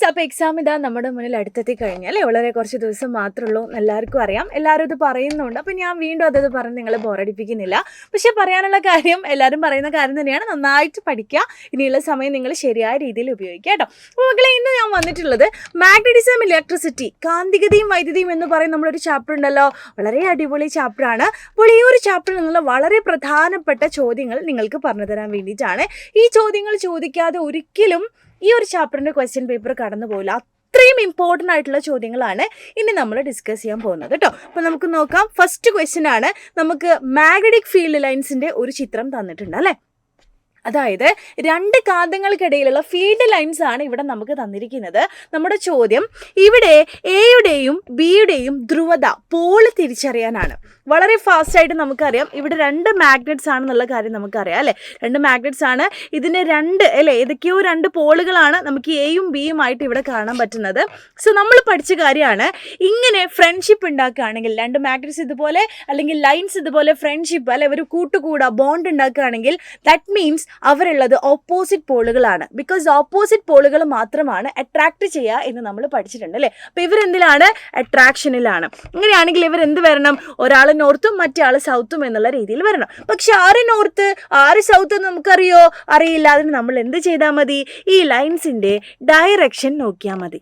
അപ്പോൾ എക്സാം ഇതാ നമ്മുടെ മുന്നിൽ അടുത്തെത്തി കഴിഞ്ഞാൽ അല്ലേ, വളരെ കുറച്ച് ദിവസം മാത്രമേ ഉള്ളൂ, എല്ലാവർക്കും അറിയാം, എല്ലാവരും ഇത് പറയുന്നുണ്ട്. അപ്പോൾ ഞാൻ വീണ്ടും അതത് പറഞ്ഞ് നിങ്ങളെ ബോറടിപ്പിക്കുന്നില്ല. പക്ഷേ പറയാനുള്ള കാര്യം, എല്ലാവരും പറയുന്ന കാര്യം തന്നെയാണ്, നന്നായിട്ട് പഠിക്കുക, ഇനിയുള്ള സമയം നിങ്ങൾ ശരിയായ രീതിയിൽ ഉപയോഗിക്കുക കേട്ടോ. അപ്പോൾ മക്കളെ, ഇന്ന് ഞാൻ വന്നിട്ടുള്ളത് മാഗ്നറ്റിസം ഇലക്ട്രിസിറ്റി, കാന്തികതയും വൈദ്യുതിയും എന്ന് പറയുന്ന നമ്മളൊരു ചാപ്റ്റർ ഉണ്ടല്ലോ, വളരെ അടിപൊളി ചാപ്റ്ററാണ്. അപ്പോൾ ഈ ഒരു ചാപ്റ്ററിൽ നിന്നുള്ള വളരെ പ്രധാനപ്പെട്ട ചോദ്യങ്ങൾ നിങ്ങൾക്ക് പറഞ്ഞു തരാൻ വേണ്ടിയിട്ടാണ്. ഈ ചോദ്യങ്ങൾ ചോദിക്കാതെ ഒരിക്കലും ഈ ഒരു ചാപ്റ്ററിൻ്റെ ക്വസ്റ്റ്യൻ പേപ്പർ കടന്നു പോകില്ല. അത്രയും ഇമ്പോർട്ടൻ്റ് ആയിട്ടുള്ള ചോദ്യങ്ങളാണ് ഇനി നമ്മൾ ഡിസ്കസ് ചെയ്യാൻ പോകുന്നത് കേട്ടോ. അപ്പോൾ നമുക്ക് നോക്കാം. ഫസ്റ്റ് ക്വസ്റ്റ്യൻ ആണ്, നമുക്ക് മാഗ്നറ്റിക് ഫീൽഡ് ലൈൻസിൻ്റെ ഒരു ചിത്രം തന്നിട്ടുണ്ട് അല്ലേ. അതായത് രണ്ട് കാന്തങ്ങൾക്കിടയിലുള്ള ഫീൽഡ് ലൈൻസ് ആണ് ഇവിടെ നമുക്ക് തന്നിരിക്കുന്നത്. നമ്മുടെ ചോദ്യം ഇവിടെ എയുടെയും ബിയുടെയും ധ്രുവത പോള് തിരിച്ചറിയാനാണ്. വളരെ ഫാസ്റ്റായിട്ട് നമുക്കറിയാം, ഇവിടെ രണ്ട് മാഗ്നറ്റ്സ് ആണെന്നുള്ള കാര്യം നമുക്കറിയാം അല്ലേ. രണ്ട് മാഗ്നറ്റ്സ് ആണ്, ഇതിന് രണ്ട് അല്ലേ, ഏതൊക്കെയോ രണ്ട് പോളുകളാണ് നമുക്ക് എയും ബിയും ആയിട്ട് ഇവിടെ കാണാൻ പറ്റുന്നത്. സോ നമ്മൾ പഠിച്ച കാര്യമാണ്, ഇങ്ങനെ ഫ്രണ്ട്ഷിപ്പ് ഉണ്ടാക്കുകയാണെങ്കിൽ, രണ്ട് മാഗ്നറ്റ്സ് ഇതുപോലെ അല്ലെങ്കിൽ ലൈൻസ് ഇതുപോലെ ഫ്രണ്ട്ഷിപ്പ് അല്ലെ ഒരു കൂട്ടുകൂടാ ബോണ്ട് ഉണ്ടാക്കുകയാണെങ്കിൽ ദാറ്റ് മീൻസ് അവരുള്ളത് ഓപ്പോസിറ്റ് പോളുകളാണ്. ബിക്കോസ് ഓപ്പോസിറ്റ് പോളുകൾ മാത്രമാണ് അട്രാക്ട് ചെയ്യുക എന്ന് നമ്മൾ പഠിച്ചിട്ടുണ്ട് അല്ലേ. അപ്പോൾ ഇവരെന്തിലാണ്? അട്രാക്ഷനിലാണ്. അങ്ങനെയാണെങ്കിൽ ഇവർ എന്ത് വരണം? ഒരാൾ നോർത്തും മറ്റേ ആൾ സൗത്തും എന്നുള്ള രീതിയിൽ വരണം. പക്ഷെ ആര് നോർത്ത് ആര് സൗത്ത് എന്ന് നമുക്കറിയോ? അറിയില്ല. അതിന് നമ്മൾ എന്ത് ചെയ്താൽ മതി? ഈ ലൈൻസിൻ്റെ ഡയറക്ഷൻ നോക്കിയാൽ മതി.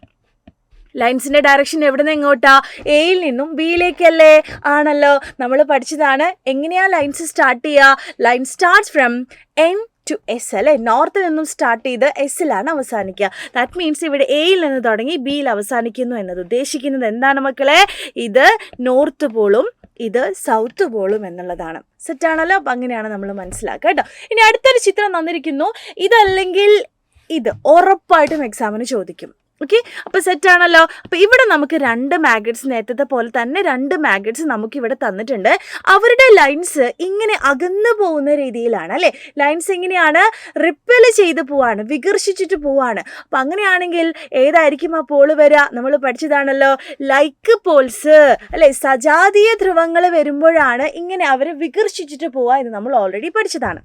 ലൈൻസിൻ്റെ ഡയറക്ഷൻ എവിടെ നിന്ന് എങ്ങോട്ടാ? എയിൽ നിന്നും ബിയിലേക്കല്ലേ? ആണല്ലോ, നമ്മൾ പഠിച്ചതാണ്. എങ്ങനെയാ ലൈൻസ് സ്റ്റാർട്ട് ചെയ്യുക? Line starts from N to S അല്ലേ. നോർത്തിൽ നിന്നും സ്റ്റാർട്ട് ചെയ്ത് എസ്സിലാണ് അവസാനിക്കുക. ദാറ്റ് മീൻസ് ഇവിടെ എയിൽ നിന്ന് തുടങ്ങി ബിയിൽ അവസാനിക്കുന്നു എന്നത് ഉദ്ദേശിക്കുന്നത് എന്താണ് മക്കളെ? ഇത് നോർത്ത് പോളും ഇത് സൗത്ത് പോളും എന്നുള്ളതാണ്. സെറ്റാണല്ലോ. അപ്പം അങ്ങനെയാണ് നമ്മൾ മനസ്സിലാക്കുക കേട്ടോ. ഇനി അടുത്തൊരു ചിത്രം തന്നിരിക്കുന്നു. ഇതല്ലെങ്കിൽ ഇത് ഉറപ്പായിട്ടും എക്സാമിന് ചോദിക്കും. ഓക്കെ, അപ്പോൾ സെറ്റാണല്ലോ. അപ്പോൾ ഇവിടെ നമുക്ക് രണ്ട് മാഗ്നറ്റ്സ്, നേരത്തെ പോലെ തന്നെ രണ്ട് മാഗ്നറ്റ്സ് നമുക്കിവിടെ തന്നിട്ടുണ്ട്. അവരുടെ ലൈൻസ് ഇങ്ങനെ അകന്നു പോകുന്ന രീതിയിലാണ് അല്ലേ. ലൈൻസ് എങ്ങനെയാണ്? റിപ്പൽ ചെയ്ത് പോവാണ്, വികർഷിച്ചിട്ട് പോവാണ്. അപ്പം അങ്ങനെയാണെങ്കിൽ ഏതായിരിക്കും ആ പോള് വരിക? നമ്മൾ പഠിച്ചതാണല്ലോ, ലൈക്ക് പോൾസ് അല്ലേ. സജാതീയ ധ്രുവങ്ങൾ വരുമ്പോഴാണ് ഇങ്ങനെ അവർ വികർഷിച്ചിട്ട് പോവുക എന്ന് നമ്മൾ ഓൾറെഡി പഠിച്ചതാണ്.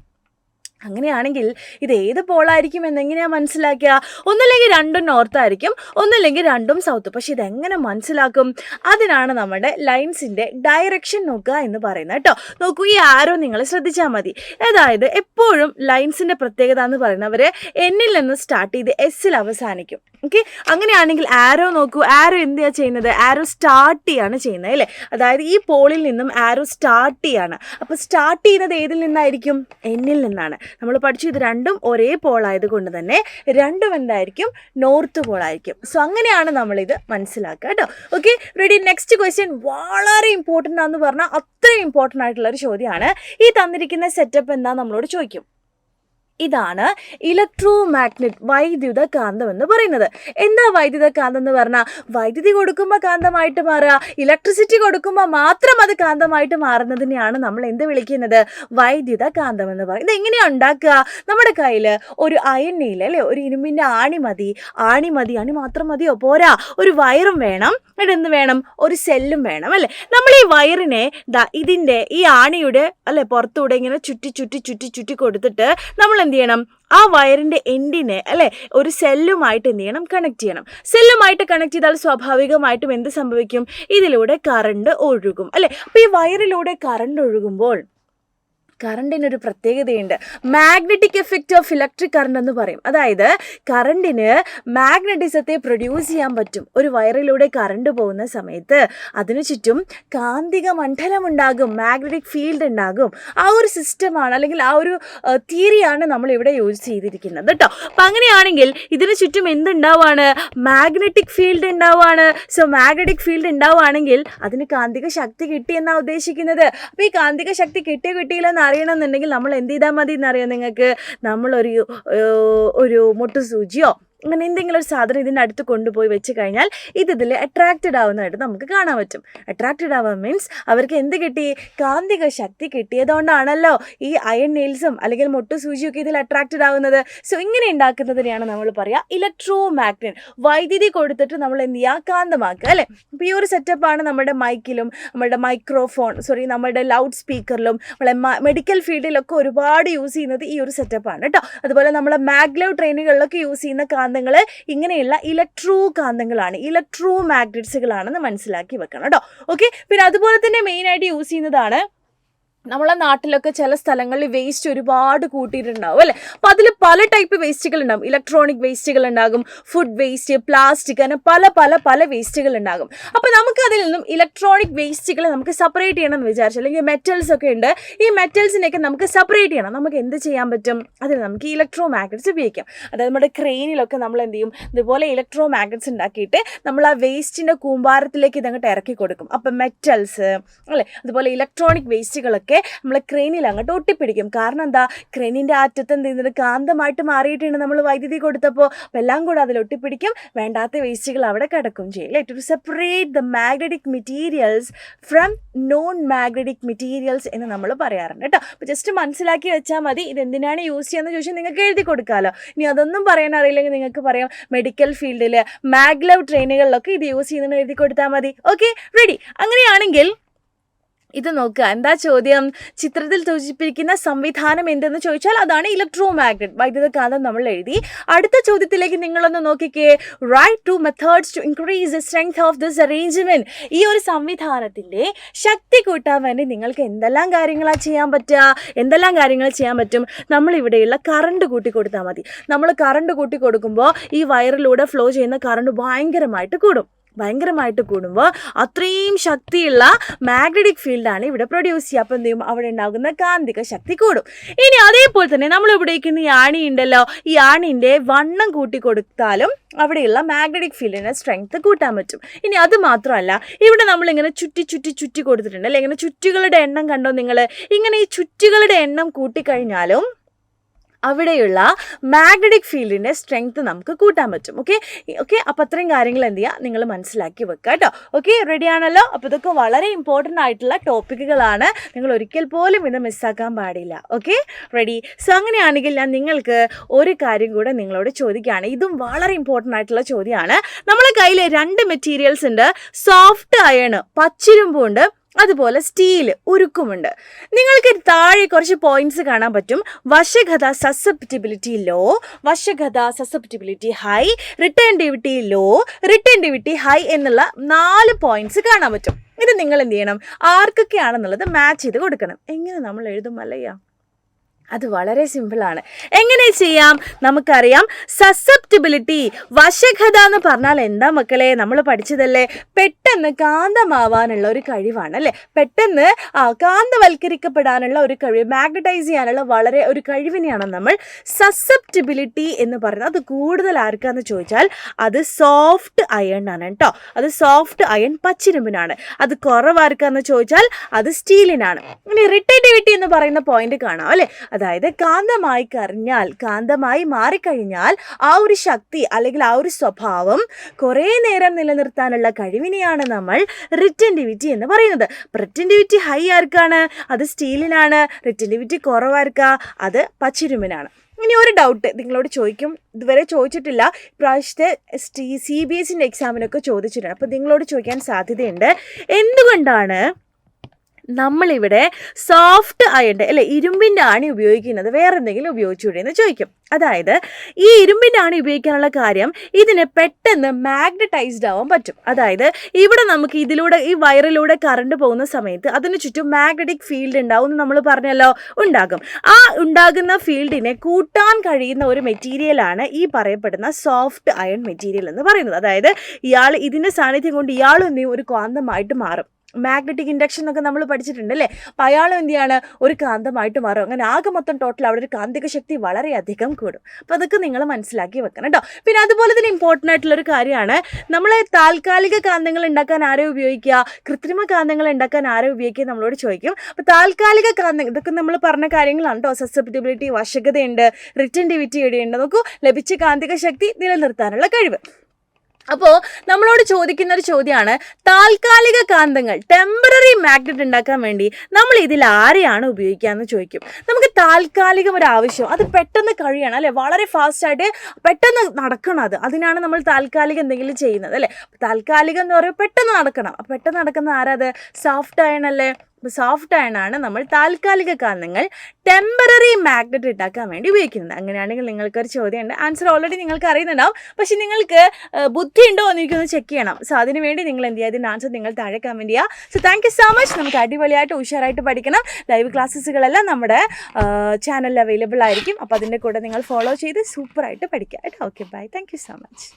അങ്ങനെയാണെങ്കിൽ ഇത് ഏത് പോളായിരിക്കും എന്നെങ്ങനെയാണ് മനസ്സിലാക്കുക? ഒന്നല്ലെങ്കിൽ രണ്ടും നോർത്തായിരിക്കും, ഒന്നല്ലെങ്കിൽ രണ്ടും സൗത്ത്. പക്ഷെ ഇതെങ്ങനെ മനസ്സിലാക്കും? അതിനാണ് നമ്മുടെ ലൈൻസിൻ്റെ ഡയറക്ഷൻ നോക്കുക എന്ന് പറയുന്നത് കേട്ടോ. നോക്കൂ, ഈ ആരോ നിങ്ങൾ ശ്രദ്ധിച്ചാൽ മതി. അതായത് എപ്പോഴും ലൈൻസിൻ്റെ പ്രത്യേകത എന്ന് പറയുന്നവർ എന്നിൽ നിന്ന് സ്റ്റാർട്ട് ചെയ്ത് എസ്സിൽ അവസാനിക്കും. ഓക്കെ, അങ്ങനെയാണെങ്കിൽ ആരോ നോക്കൂ, ആരോ എന്താണ് ചെയ്യുന്നത്? ആരോ സ്റ്റാർട്ട് ചെയ്യാണ് ചെയ്യുന്നത് അല്ലേ. അതായത് ഈ പോളിൽ നിന്നും ആരോ സ്റ്റാർട്ട് ചെയ്യാണ്. അപ്പോൾ സ്റ്റാർട്ട് ചെയ്യുന്നത് ഏതിൽ നിന്നായിരിക്കും? എന്നിൽ നിന്നാണ്. നമ്മൾ പഠിച്ചു, ഇത് രണ്ടും ഒരേ പോളായത് കൊണ്ട് തന്നെ രണ്ടും എന്തായിരിക്കും? നോർത്ത് പോളായിരിക്കും. സോ അങ്ങനെയാണ് നമ്മളിത് മനസ്സിലാക്കുക കേട്ടോ. Okay, ready. നെക്സ്റ്റ് ക്വസ്റ്റ്യൻ വളരെ ഇമ്പോർട്ടൻ്റ് ആണെന്ന് പറഞ്ഞാൽ അത്രയും ഇമ്പോർട്ടൻ്റ് ആയിട്ടുള്ളൊരു ചോദ്യമാണ്. ഈ തന്നിരിക്കുന്ന സെറ്റപ്പ് എന്താ നമ്മളോട് ചോദിക്കും. ഇതാണ് ഇലക്ട്രോ മാഗ്നറ്റ്, വൈദ്യുത കാന്തം എന്ന് പറയുന്നത്. എന്താ വൈദ്യുത കാന്തം എന്ന് പറഞ്ഞാൽ? വൈദ്യുതി കൊടുക്കുമ്പോൾ കാന്തമായിട്ട് മാറുക, ഇലക്ട്രിസിറ്റി കൊടുക്കുമ്പോൾ മാത്രം അത് കാന്തമായിട്ട് മാറുന്നതിനെയാണ് നമ്മൾ എന്ത് വിളിക്കുന്നത്? വൈദ്യുത കാന്തം എന്ന് പറയും. ഇതെങ്ങനെയാണ് ഉണ്ടാക്കുക? നമ്മുടെ കയ്യിൽ ഒരു അയൺ നെയിൽ അല്ലേ, ഒരു ഇരുമ്പിൻ്റെ ആണി മതി. ആണി മാത്രം മതിയോ? പോരാ, ഒരു വയറും വേണം. ഇവിടെ എന്ത് വേണം? ഒരു സെല്ലും വേണം അല്ലേ. നമ്മൾ ഈ വയറിനെ ഇതിൻ്റെ ഈ ആണിയുടെ അല്ലെ പുറത്തൂടെ ഇങ്ങനെ ചുറ്റി കൊടുത്തിട്ട് നമ്മൾ എന്ത് ചെയ്യണം? ആ വയറിൻ്റെ എൻഡിനെ അല്ലേ ഒരു സെല്ലുമായിട്ട് എന്ത് ചെയ്യണം? കണക്ട് ചെയ്യണം. സെല്ലുമായിട്ട് കണക്ട് ചെയ്താൽ സ്വാഭാവികമായിട്ടും എന്ത് സംഭവിക്കും? ഇതിലൂടെ കറണ്ട് ഒഴുകും അല്ലേ. അപ്പോൾ ഈ വയറിലൂടെ കറണ്ട് ഒഴുകുമ്പോൾ കറണ്ടിനൊരു പ്രത്യേകതയുണ്ട്. Magnetic effect of electric current എന്ന് പറയും. അതായത് കറണ്ടിന് മാഗ്നറ്റിസത്തെ പ്രൊഡ്യൂസ് ചെയ്യാൻ പറ്റും. ഒരു വയറിലൂടെ കറണ്ട് പോകുന്ന സമയത്ത് അതിനു ചുറ്റും കാന്തിക മണ്ഡലം ഉണ്ടാകും, മാഗ്നറ്റിക് ഫീൽഡ് ഉണ്ടാകും. ആ ഒരു സിസ്റ്റമാണ് അല്ലെങ്കിൽ ആ ഒരു തിയറിയാണ് നമ്മളിവിടെ യൂസ് ചെയ്തിരിക്കുന്നത് കേട്ടോ. അപ്പം അങ്ങനെയാണെങ്കിൽ ഇതിനു ചുറ്റും എന്തുണ്ടാവുകയാണ്? മാഗ്നറ്റിക് ഫീൽഡ് ഉണ്ടാവുകയാണ്. സോ മാഗ്നറ്റിക് ഫീൽഡ് ഉണ്ടാവുകയാണെങ്കിൽ അതിന് കാന്തിക ശക്തി കിട്ടിയെന്നാണ് ഉദ്ദേശിക്കുന്നത്. അപ്പോൾ ഈ കാന്തിക ശക്തി കിട്ടിയില്ലെന്ന് അറിയണമെന്നുണ്ടെങ്കിൽ നമ്മൾ എന്ത് ചെയ്താൽ മതി എന്നറിയാം നിങ്ങൾക്ക്? നമ്മളൊരു മുട്ടുസൂചിയോ അങ്ങനെ എന്തെങ്കിലും ഒരു സാധനം ഇതിൻ്റെ അടുത്ത് കൊണ്ടുപോയി വെച്ച് കഴിഞ്ഞാൽ ഇതിൽ അട്രാക്റ്റഡ് ആവുന്നതായിട്ട് നമുക്ക് കാണാൻ പറ്റും. അട്രാക്റ്റഡ് ആവുക മീൻസ് അവർക്ക് എന്ത് കിട്ടി? കാന്തിക ശക്തി കിട്ടിയതുകൊണ്ടാണല്ലോ ഈ അയൺ നെയിൽസും അല്ലെങ്കിൽ മുട്ടുസൂചിയൊക്കെ ഇതിൽ അട്രാക്റ്റഡ് ആവുന്നത്. സോ ഇങ്ങനെ ഉണ്ടാക്കുന്നതിനെയാണ് നമ്മൾ പറയുക ഇലക്ട്രോ മാഗ്നറ്റ്. വൈദ്യുതി കൊടുത്തിട്ട് നമ്മൾ എന്ത് ചെയ്യുക? കാന്തമാക്കുക അല്ലേ. അപ്പോൾ ഈ ഒരു സെറ്റപ്പാണ് നമ്മുടെ മൈക്കിലും നമ്മുടെ ലൗഡ് സ്പീക്കറിലും നമ്മളെ മെഡിക്കൽ ഫീൽഡിലൊക്കെ ഒരുപാട് യൂസ് ചെയ്യുന്നത് ഈ ഒരു സെറ്റപ്പാണ് കേട്ടോ. അതുപോലെ നമ്മളെ മാഗ്ലവ് ട്രെയിനുകളിലൊക്കെ യൂസ് ചെയ്യുന്ന കാന്തങ്ങൾ ഇങ്ങനെയുള്ള ഇലക്ട്രോ കാന്തങ്ങളാണ്, ഇലക്ട്രോ മാഗ്നറ്റ്സുകളാണെന്ന് മനസ്സിലാക്കി വെക്കണം കേട്ടോ. ഓക്കെ, പിന്നെ അതുപോലെ തന്നെ മെയിനായിട്ട് യൂസ് ചെയ്യുന്നതാണ് നമ്മളെ നാട്ടിലൊക്കെ ചില സ്ഥലങ്ങളിൽ വേസ്റ്റ് ഒരുപാട് കൂട്ടിയിട്ടുണ്ടാവും അല്ലേ. അപ്പോൾ അതിൽ പല ടൈപ്പ് വേസ്റ്റുകൾ ഉണ്ടാകും. ഇലക്ട്രോണിക് വേസ്റ്റുകൾ ഉണ്ടാകും, ഫുഡ് വേസ്റ്റ്, പ്ലാസ്റ്റിക്, അങ്ങനെ പല പല പല വേസ്റ്റുകൾ ഉണ്ടാകും. അപ്പോൾ നമുക്ക് അതിൽ നിന്നും ഇലക്ട്രോണിക് വേസ്റ്റുകൾ നമുക്ക് സെപ്പറേറ്റ് ചെയ്യണം എന്ന് വിചാരിച്ചു. അല്ലെങ്കിൽ മെറ്റൽസ് ഒക്കെ ഉണ്ട്, ഈ മെറ്റൽസിനെയൊക്കെ നമുക്ക് സെപ്പറേറ്റ് ചെയ്യണം. നമുക്ക് എന്ത് ചെയ്യാൻ പറ്റും? അതിന് നമുക്ക് ഇലക്ട്രോ മാഗ്നറ്റ്സ് ഉപയോഗിക്കാം. അതായത് നമ്മുടെ ക്രെയിനിലൊക്കെ നമ്മൾ എന്ത് ചെയ്യും, ഇതുപോലെ ഇലക്ട്രോ മാഗ്നറ്റ്സ് ഉണ്ടാക്കിയിട്ട് നമ്മൾ ആ വേസ്റ്റിൻ്റെ കൂമ്പാരത്തിലേക്ക് ഇതങ്ങോട്ട് ഇറക്കി കൊടുക്കും. അപ്പം മെറ്റൽസ് അല്ലേ, അതുപോലെ ഇലക്ട്രോണിക് വേസ്റ്റുകളൊക്കെ നമ്മളെ ക്രെയിനിൽ അങ്ങോട്ട് ഒട്ടിപ്പിടിക്കും. കാരണം എന്താ, ക്രെയിനിൻ്റെ അറ്റത്ത് എന്ത് ചെയ്യുന്നത്, കാന്തമായിട്ട് മാറിയിട്ടുണ്ട് നമ്മൾ വൈദ്യുതി കൊടുത്തപ്പോൾ. അപ്പോൾ എല്ലാം കൂടെ അതിൽ ഒട്ടിപ്പിടിക്കും, വേണ്ടാത്ത വേസ്റ്റുകൾ അവിടെ കിടക്കും ചെയ്യും. To separate the magnetic materials from non magnetic materials എന്ന് നമ്മൾ പറയാറുണ്ട് കേട്ടോ. അപ്പോൾ ജസ്റ്റ് മനസ്സിലാക്കി വെച്ചാൽ മതി. ഇതെന്തിനാണ് യൂസ് ചെയ്യുന്നത് ചോദിച്ചാൽ നിങ്ങൾക്ക് എഴുതി കൊടുക്കാമല്ലോ. ഇനി അതൊന്നും പറയാൻ അറിയില്ലെങ്കിൽ നിങ്ങൾക്ക് പറയാം, മെഡിക്കൽ ഫീൽഡിൽ മാഗ്ലവ് ട്രെയിനുകളിലൊക്കെ ഇത് യൂസ് ചെയ്യുന്നത് എഴുതി കൊടുത്താൽ മതി. Okay, ready. അങ്ങനെയാണെങ്കിൽ ഇത് നോക്കുക, എന്താ ചോദ്യം? ചിത്രത്തിൽ സൂചിപ്പിക്കുന്ന സംവിധാനം എന്തെന്ന് ചോദിച്ചാൽ അതാണ് ഇലക്ട്രോ മാഗ്നറ്റ്, വൈദ്യുതകാന്തം നമ്മൾ എഴുതി. അടുത്ത ചോദ്യത്തിലേക്ക് നിങ്ങളൊന്ന് നോക്കിക്കേ. Write 2 methods to increase the strength of this arrangement. ഈ ഒരു സംവിധാനത്തിൻ്റെ ശക്തി കൂട്ടാൻ വേണ്ടി നിങ്ങൾക്ക് എന്തെല്ലാം കാര്യങ്ങളാണ് ചെയ്യാൻ പറ്റുക? എന്തെല്ലാം കാര്യങ്ങൾ ചെയ്യാൻ പറ്റും? നമ്മളിവിടെയുള്ള കറണ്ട് കൂട്ടി കൊടുത്താൽ മതി. നമ്മൾ കറണ്ട് കൂട്ടി കൊടുക്കുമ്പോൾ ഈ വയറിലൂടെ ഫ്ലോ ചെയ്യുന്ന കറണ്ട് ഭയങ്കരമായിട്ട് കൂടുമ്പോൾ അത്രയും ശക്തിയുള്ള മാഗ്നറ്റിക് ഫീൽഡാണ് ഇവിടെ പ്രൊഡ്യൂസ് ചെയ്യുക. അപ്പോൾ എന്ത് ചെയ്യും, അവിടെ ഉണ്ടാകുന്ന കാന്തിക ശക്തി കൂടും. ഇനി അതേപോലെ തന്നെ നമ്മൾ ഉപയോഗിക്കുന്ന ഈ ആണി ഉണ്ടല്ലോ, ഈ ആണിൻ്റെ വണ്ണം കൂട്ടി കൊടുത്താലും അവിടെയുള്ള മാഗ്നറ്റിക് ഫീൽഡിൻ്റെ സ്ട്രെങ്ത് കൂട്ടാൻ പറ്റും. ഇനി അത് മാത്രമല്ല, ഇവിടെ നമ്മളിങ്ങനെ ചുറ്റി കൊടുത്തിട്ടുണ്ട് അല്ലേ. ഇങ്ങനെ ചുറ്റുകളുടെ എണ്ണം കണ്ടോ നിങ്ങൾ? ഇങ്ങനെ ഈ ചുറ്റുകളുടെ എണ്ണം കൂട്ടിക്കഴിഞ്ഞാലും അവിടെയുള്ള മാഗ്നറ്റിക് ഫീൽഡിൻ്റെ സ്ട്രെങ്ത് നമുക്ക് കൂട്ടാൻ പറ്റും. ഓക്കെ, അപ്പോൾ അത്രയും കാര്യങ്ങൾ എന്ത് ചെയ്യുക, നിങ്ങൾ മനസ്സിലാക്കി വെക്കുക കേട്ടോ. ഓക്കെ, റെഡി ആണല്ലോ? അപ്പോൾ ഇതൊക്കെ വളരെ ഇമ്പോർട്ടൻ്റ് ആയിട്ടുള്ള ടോപ്പിക്കുകളാണ്. നിങ്ങൾ ഒരിക്കൽ പോലും ഇത് മിസ്സാക്കാൻ പാടില്ല. Okay, ready. സോ അങ്ങനെയാണെങ്കിൽ ഞാൻ നിങ്ങൾക്ക് ഒരു കാര്യം കൂടെ നിങ്ങളോട് ചോദിക്കുകയാണ്. ഇതും വളരെ ഇമ്പോർട്ടൻ്റ് ആയിട്ടുള്ള ചോദ്യമാണ്. നമ്മളെ കയ്യിൽ 2 മെറ്റീരിയൽസ് ഉണ്ട്. സോഫ്റ്റ് അയൺ, പച്ചിരുമ്പുണ്ട്, അതുപോലെ സ്റ്റീൽ, ഉരുക്കുമുണ്ട്. നിങ്ങൾക്ക് താഴെ കുറച്ച് പോയിന്റ്സ് കാണാൻ പറ്റും. വശഘത സസെപ്റ്റിബിലിറ്റി ലോ, വശഘത susceptibility high, retentivity low, retentivity high എന്നുള്ള 4 പോയിന്റ്സ് കാണാൻ പറ്റും. ഇത് നിങ്ങൾ എന്ത് ചെയ്യണം, ആർക്കൊക്കെയാണെന്നുള്ളത് മാച്ച് ചെയ്ത് കൊടുക്കണം. എങ്ങനെ നമ്മൾ എഴുതും അല്ലയ്യ? അത് വളരെ സിമ്പിളാണ്. എങ്ങനെ ചെയ്യാം? നമുക്കറിയാം, സസെപ്റ്റിബിലിറ്റി, വശഘത എന്ന് പറഞ്ഞാൽ എന്താ മക്കളെ? നമ്മൾ പഠിച്ചതല്ലേ, പെട്ടെന്ന് കാന്തമാവാനുള്ള ഒരു കഴിവാണ് അല്ലേ. പെട്ടെന്ന് കാന്തവൽക്കരിക്കപ്പെടാനുള്ള ഒരു കഴിവ്, മാഗ്നറ്റൈസ് ചെയ്യാനുള്ള വളരെ ഒരു കഴിവിനെയാണ് നമ്മൾ സസെപ്റ്റിബിലിറ്റി എന്ന് പറയുന്നത്. അത് കൂടുതൽ ആർക്കാന്ന് ചോദിച്ചാൽ അത് സോഫ്റ്റ് അയൺ ആണ് കേട്ടോ. അത് സോഫ്റ്റ് അയൺ പച്ചിരുമ്പിനാണ്. അത് കുറവാർക്കാന്ന് ചോദിച്ചാൽ അത് സ്റ്റീലിനാണ്. ഇനി റിട്ടേറ്റിവിറ്റി എന്ന് പറയുന്ന പോയിന്റ് കാണാം അല്ലേ. അതായത് കാന്തമായി മാറിക്കഴിഞ്ഞാൽ ആ ഒരു ശക്തി അല്ലെങ്കിൽ ആ ഒരു സ്വഭാവം കുറേ നേരം നിലനിർത്താനുള്ള കഴിവിനെയാണ് നമ്മൾ റിറ്റൻറ്റിവിറ്റി എന്ന് പറയുന്നത്. റിറ്റൻറ്റിവിറ്റി ഹൈ ആർക്കാണ്? അത് സ്റ്റീലിനാണ്. റിറ്റൻറ്റിവിറ്റി കുറവാർക്കാ? അത് പച്ചിരുമ്പിനാണ്. ഇനി ഒരു ഡൗട്ട് നിങ്ങളോട് ചോദിക്കും, ഇതുവരെ ചോദിച്ചിട്ടില്ല, ഇപ്രാവശ്യത്തെ CBSE എക്സാമിനൊക്കെ ചോദിച്ചിട്ടുണ്ട്. അപ്പോൾ നിങ്ങളോട് ചോദിക്കാൻ സാധ്യതയുണ്ട്, എന്തുകൊണ്ടാണ് നമ്മളിവിടെ സോഫ്റ്റ് അയൺ അല്ലെ ഇരുമ്പിൻ്റെ ആണി ഉപയോഗിക്കുന്നത്, വേറെ എന്തെങ്കിലും ഉപയോഗിച്ചുകൂടെ എന്ന് ചോദിക്കും. അതായത് ഈ ഇരുമ്പിൻ്റെ ആണി ഉപയോഗിക്കാനുള്ള കാര്യം, ഇതിന് പെട്ടെന്ന് മാഗ്നറ്റൈസ്ഡ് ആവാൻ പറ്റും. അതായത് ഇവിടെ നമുക്ക് ഇതിലൂടെ ഈ വയറിലൂടെ കറണ്ട് പോകുന്ന സമയത്ത് അതിന് ചുറ്റും മാഗ്നറ്റിക് ഫീൽഡ് ഉണ്ടാവും എന്ന് നമ്മൾ പറഞ്ഞല്ലോ, ഉണ്ടാകും. ആ ഉണ്ടാകുന്ന ഫീൽഡിനെ കൂട്ടാൻ കഴിയുന്ന ഒരു മെറ്റീരിയലാണ് ഈ പറയപ്പെടുന്ന സോഫ്റ്റ് അയൺ മെറ്റീരിയൽ എന്ന് പറയുന്നത്. അതായത് ഇതിൻ്റെ സാന്നിധ്യം കൊണ്ട് ഇയാളും ഒരു കാന്തമായിട്ട് മാറും. മാഗ്നറ്റിക് ഇൻഡക്ഷൻ എന്നൊക്കെ നമ്മൾ പഠിച്ചിട്ടുണ്ട് അല്ലേ. അപ്പോൾ അയാളും എന്ത് ചെയ്യാണ്, ഒരു കാന്തമായിട്ട് മാറും. അങ്ങനെ ആകെ മൊത്തം ടോട്ടൽ അവിടെ ഒരു കാന്തിക ശക്തി വളരെയധികം കൂടും. അപ്പോൾ അതൊക്കെ നിങ്ങൾ മനസ്സിലാക്കി വെക്കണം കേട്ടോ. പിന്നെ അതുപോലെ തന്നെ ഇമ്പോർട്ടൻ്റ് ആയിട്ടുള്ളൊരു കാര്യമാണ്, നമ്മൾ താൽക്കാലിക കാന്തങ്ങൾ ഉണ്ടാക്കാൻ ആരെ ഉപയോഗിക്കുക, കൃത്രിമ കാന്തങ്ങൾ ഉണ്ടാക്കാൻ ആരെ ഉപയോഗിക്കുക നമ്മളോട് ചോദിക്കും. അപ്പോൾ താൽക്കാലിക കാന്തങ്ങൾ, ഇതൊക്കെ നമ്മൾ പറഞ്ഞ കാര്യങ്ങളാണ് കേട്ടോ. സസെപ്റ്റിബിലിറ്റി, വശകതയുണ്ട്, റിറ്റൻറ്റിവിറ്റി ഇവിടെയുണ്ട്. നോക്കൂ, ലഭിച്ച കാന്തിക ശക്തി നിലനിർത്താനുള്ള കഴിവ്. അപ്പോൾ നമ്മളോട് ചോദിക്കുന്ന ഒരു ചോദ്യമാണ്, താൽക്കാലിക കാന്തങ്ങൾ, ടെമ്പററി മാഗ്നറ്റ് ഉണ്ടാക്കാൻ വേണ്ടി നമ്മൾ ഇതിൽ ആരെയാണ് ഉപയോഗിക്കുക എന്ന് ചോദിക്കും. നമുക്ക് താൽക്കാലികം ഒരു ആവശ്യം, അത് പെട്ടെന്ന് കഴിയണം അല്ലേ, വളരെ ഫാസ്റ്റായിട്ട് പെട്ടെന്ന് നടക്കണം. അതിനാണ് നമ്മൾ താൽക്കാലികം എന്തെങ്കിലും ചെയ്യുന്നത് അല്ലേ. താൽക്കാലികം എന്ന് പറയുമ്പോൾ പെട്ടെന്ന് നടക്കണം. പെട്ടെന്ന് നടക്കുന്ന ആരാത്? സോഫ്റ്റ് അയൺ അല്ലേ. അപ്പോൾ സോഫ്റ്റ് അയണാണ് നമ്മൾ താൽക്കാലിക കാന്തങ്ങൾ ടെമ്പററി മാഗ്നറ്റ് ഉണ്ടാക്കാൻ വേണ്ടി ഉപയോഗിക്കുന്നത്. അങ്ങനെയാണെങ്കിൽ നിങ്ങൾക്കൊരു ചോദ്യമുണ്ട്, ആൻസർ ഓൾറെഡി നിങ്ങൾക്ക് അറിയുന്നുണ്ടാവും, പക്ഷേ നിങ്ങൾക്ക് ബുദ്ധി ഉണ്ടോ എന്ന് എനിക്കൊന്ന് ചെക്ക് ചെയ്യണം. സോ അതിന് വേണ്ടി നിങ്ങൾ എന്ത് ചെയ്യുക, അതിൻ്റെ ആൻസർ നിങ്ങൾ താഴെ കമൻറ്റ് ചെയ്യുക. So thank you so much. നമുക്ക് അടിപൊളിയായിട്ട് ഉഷാറായിട്ട് പഠിക്കണം. ലൈവ് ക്ലാസ്സുകളെല്ലാം നമ്മുടെ ചാനലിൽ അവൈലബിൾ ആയിരിക്കും. അപ്പോൾ അതിൻ്റെ കൂടെ നിങ്ങൾ ഫോളോ ചെയ്ത് സൂപ്പറായിട്ട് പഠിക്കുക കേട്ടോ. Okay bye. Thank you so much.